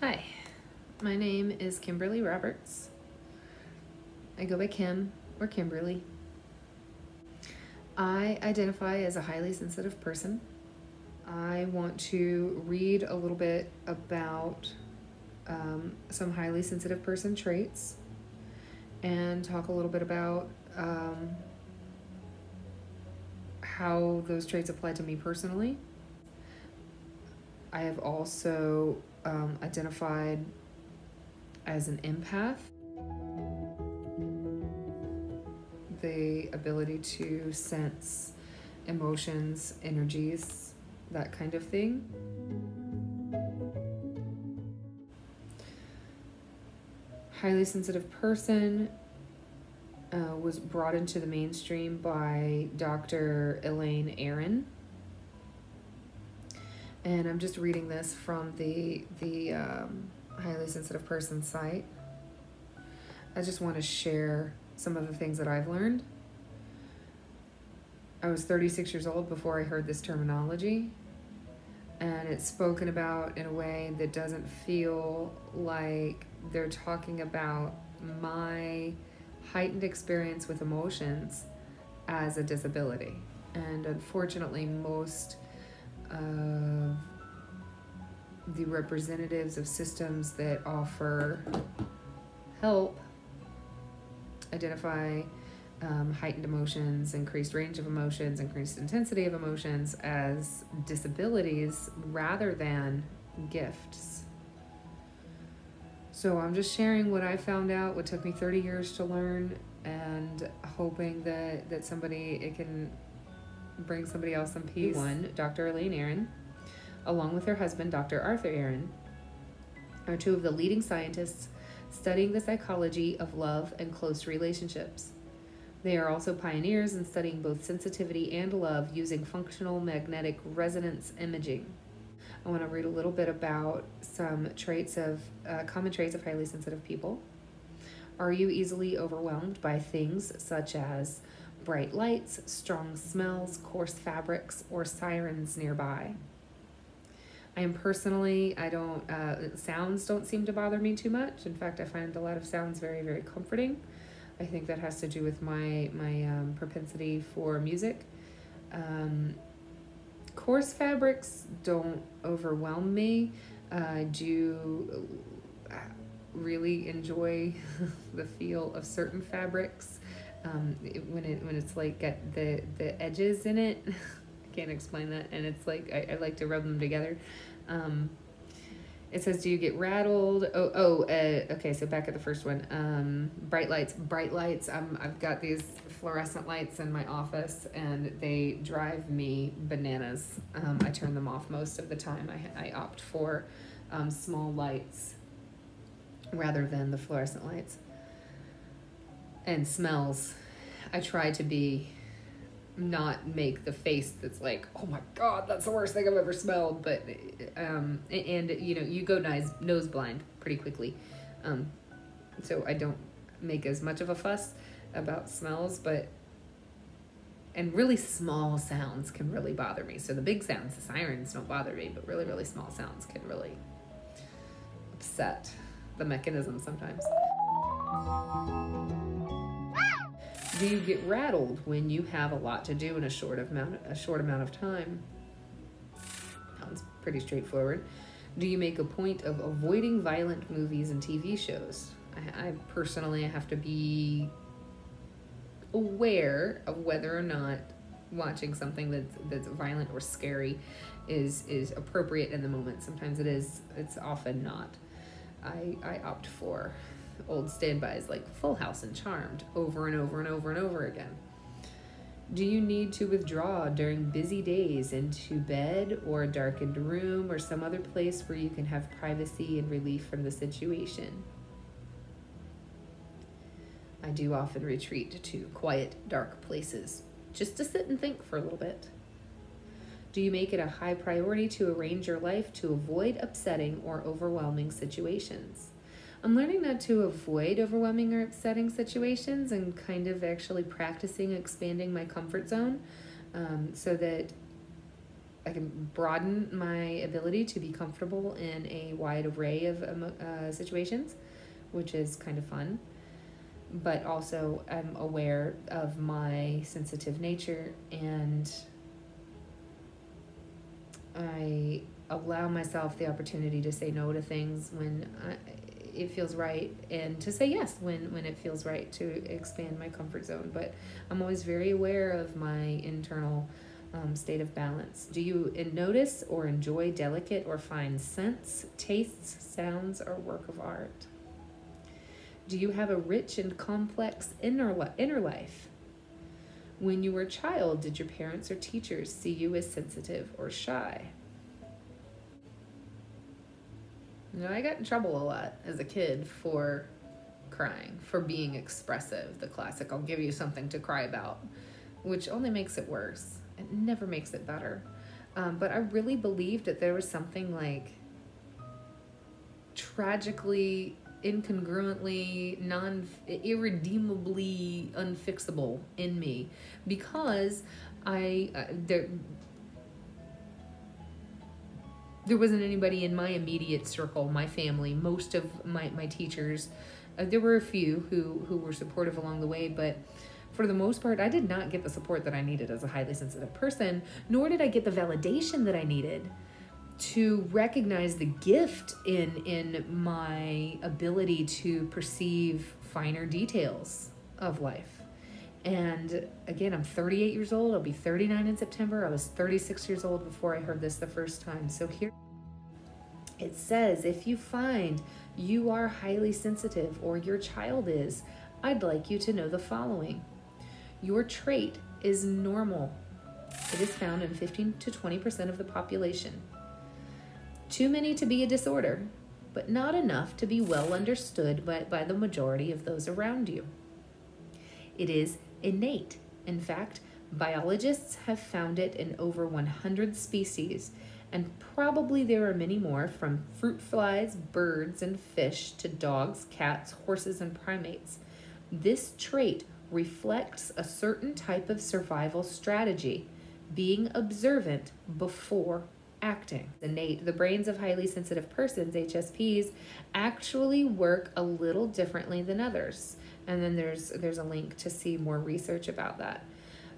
Hi, my name is Kimberly Roberts. I go by Kim or Kimberly. I identify as a highly sensitive person. I want to read a little bit about some highly sensitive person traits and talk a little bit about how those traits apply to me personally. I have also identified as an empath, the ability to sense emotions, energies, that kind of thing. Highly sensitive person was brought into the mainstream by Dr. Elaine Aron. And I'm just reading this from the highly sensitive person site. I just want to share some of the things that I've learned. I was 36 years old before I heard this terminology, and it's spoken about in a way that doesn't feel like they're talking about my heightened experience with emotions as a disability. And unfortunately, most of the representatives of systems that offer help identify heightened emotions, increased range of emotions, increased intensity of emotions as disabilities rather than gifts. So I'm just sharing what I found out, what took me 30 years to learn, and hoping that it can bring somebody else some peace. One, Dr. Elaine Aron, along with her husband, Dr. Arthur Aron, are two of the leading scientists studying the psychology of love and close relationships. They are also pioneers in studying both sensitivity and love using functional magnetic resonance imaging. I want to read a little bit about some traits of common traits of highly sensitive people. Are you easily overwhelmed by things such as bright lights, strong smells, coarse fabrics, or sirens nearby? I am personally, sounds don't seem to bother me too much. In fact, I find a lot of sounds very, very comforting. I think that has to do with my propensity for music. Coarse fabrics don't overwhelm me. I do really enjoy the feel of certain fabrics. When it's like got the edges in it. I can't explain that, and it's like I like to rub them together. It says, do you get rattled? Okay, so back at the first one. Bright lights. I've got these fluorescent lights in my office, and they drive me bananas. I turn them off most of the time. I opt for small lights rather than the fluorescent lights. And smells. I try to not make the face that's like, oh my God, that's the worst thing I've ever smelled. But, you go nose blind pretty quickly. So I don't make as much of a fuss about smells, and really small sounds can really bother me. So the big sounds, the sirens don't bother me, but really, really small sounds can really upset the mechanism sometimes. Do you get rattled when you have a lot to do in a short amount of time? Sounds pretty straightforward. Do you make a point of avoiding violent movies and TV shows? I personally have to be aware of whether or not watching something that's violent or scary is appropriate in the moment. Sometimes it is. It's often not. I opt for old standbys like Full House and Charmed over and over and over and over again. Do you need to withdraw during busy days into bed or a darkened room or some other place where you can have privacy and relief from the situation? I do often retreat to quiet, dark places just to sit and think for a little bit. Do you make it a high priority to arrange your life to avoid upsetting or overwhelming situations? I'm learning not to avoid overwhelming or upsetting situations and kind of actually practicing expanding my comfort zone so that I can broaden my ability to be comfortable in a wide array of situations, which is kind of fun. But also, I'm aware of my sensitive nature, and I allow myself the opportunity to say no to things when it feels right, and to say yes when it feels right, to expand my comfort zone. But I'm always very aware of my internal state of balance. Do you notice or enjoy delicate or fine scents, tastes, sounds, or work of art? Do you have a rich and complex inner life? When you were a child, did your parents or teachers see you as sensitive or shy? I got in trouble a lot as a kid for crying, for being expressive. The classic, I'll give you something to cry about, which only makes it worse. It never makes it better. But I really believed that there was something like tragically, incongruently, irredeemably unfixable in me, because there wasn't anybody in my immediate circle, my family, most of my teachers. There were a few who were supportive along the way, but for the most part, I did not get the support that I needed as a highly sensitive person, nor did I get the validation that I needed to recognize the gift in my ability to perceive finer details of life. And again, I'm 38 years old. I'll be 39 in September. I was 36 years old before I heard this the first time. So here it says, if you find you are highly sensitive or your child is, I'd like you to know the following. Your trait is normal. It is found in 15 to 20% of the population. Too many to be a disorder, but not enough to be well understood by the majority of those around you. It is innate. In fact, biologists have found it in over 100 species, and probably there are many more, from fruit flies, birds, and fish to dogs, cats, horses, and primates. This trait reflects a certain type of survival strategy, being observant before acting. Innate. The brains of highly sensitive persons, HSPs, actually work a little differently than others. And then there's a link to see more research about that.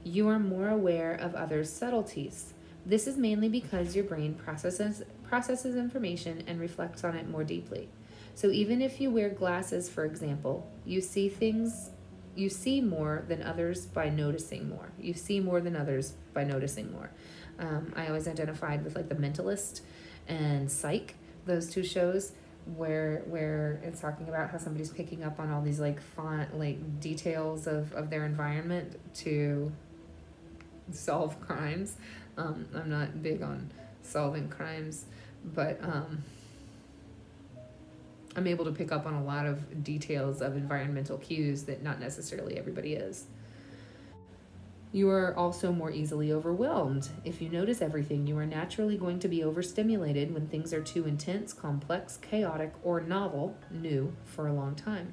You are more aware of others' subtleties. This is mainly because your brain processes information and reflects on it more deeply. So even if you wear glasses, for example, you see more than others by noticing more. You see more than others by noticing more. I always identified with like The Mentalist and Psych, those two shows where it's talking about how somebody's picking up on all these like details of their environment to solve crimes. I'm not big on solving crimes, but I'm able to pick up on a lot of details of environmental cues that not necessarily everybody is. You are also more easily overwhelmed. If you notice everything, you are naturally going to be overstimulated when things are too intense, complex, chaotic, or novel, new, for a long time.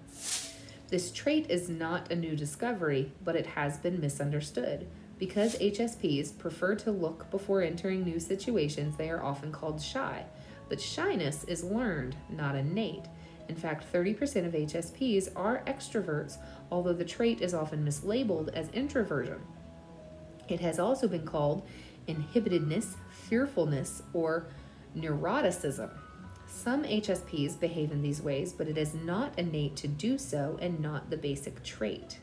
This trait is not a new discovery, but it has been misunderstood. Because HSPs prefer to look before entering new situations, they are often called shy. But shyness is learned, not innate. In fact, 30% of HSPs are extroverts, although the trait is often mislabeled as introversion. It has also been called inhibitedness, fearfulness, or neuroticism. Some HSPs behave in these ways, but it is not innate to do so and not the basic trait.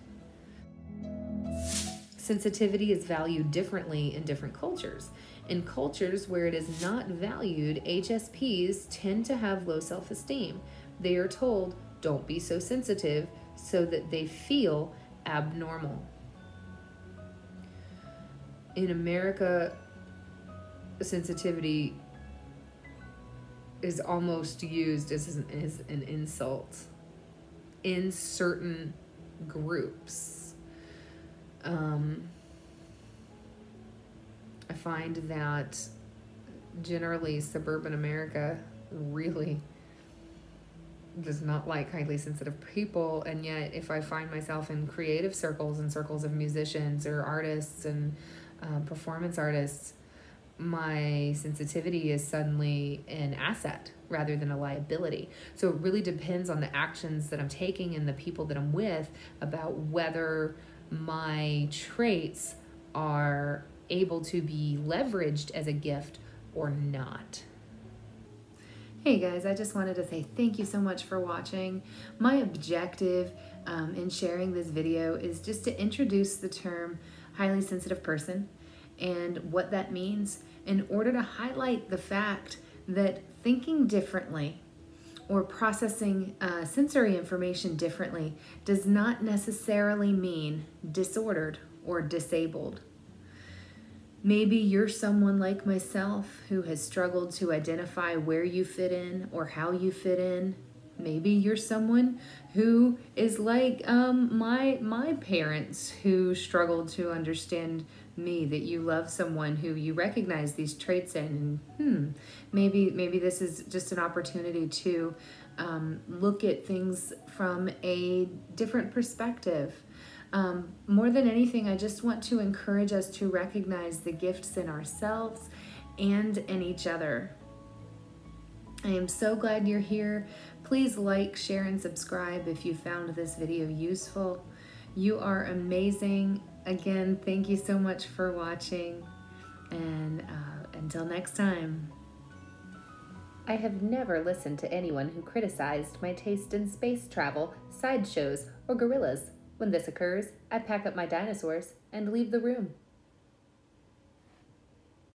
Sensitivity is valued differently in different cultures. In cultures where it is not valued, HSPs tend to have low self-esteem. They are told, don't be so sensitive, so that they feel abnormal. In America, sensitivity is almost used as an insult in certain groups. I find that generally suburban America really does not like highly sensitive people, and yet if I find myself in creative circles and circles of musicians or artists and performance artists, my sensitivity is suddenly an asset rather than a liability. So it really depends on the actions that I'm taking and the people that I'm with about whether my traits are able to be leveraged as a gift or not. Hey guys, I just wanted to say thank you so much for watching. My objective in sharing this video is just to introduce the term highly sensitive person and what that means in order to highlight the fact that thinking differently or processing sensory information differently does not necessarily mean disordered or disabled. Maybe you're someone like myself who has struggled to identify where you fit in or how you fit in. Maybe you're someone who is like my parents who struggled to understand me, that you love someone who you recognize these traits in, and maybe this is just an opportunity to look at things from a different perspective. More than anything, I just want to encourage us to recognize the gifts in ourselves and in each other. I am so glad you're here. Please like, share, and subscribe if you found this video useful. You are amazing. Again, thank you so much for watching, and until next time. I have never listened to anyone who criticized my taste in space travel, sideshows, or gorillas. When this occurs, I pack up my dinosaurs and leave the room.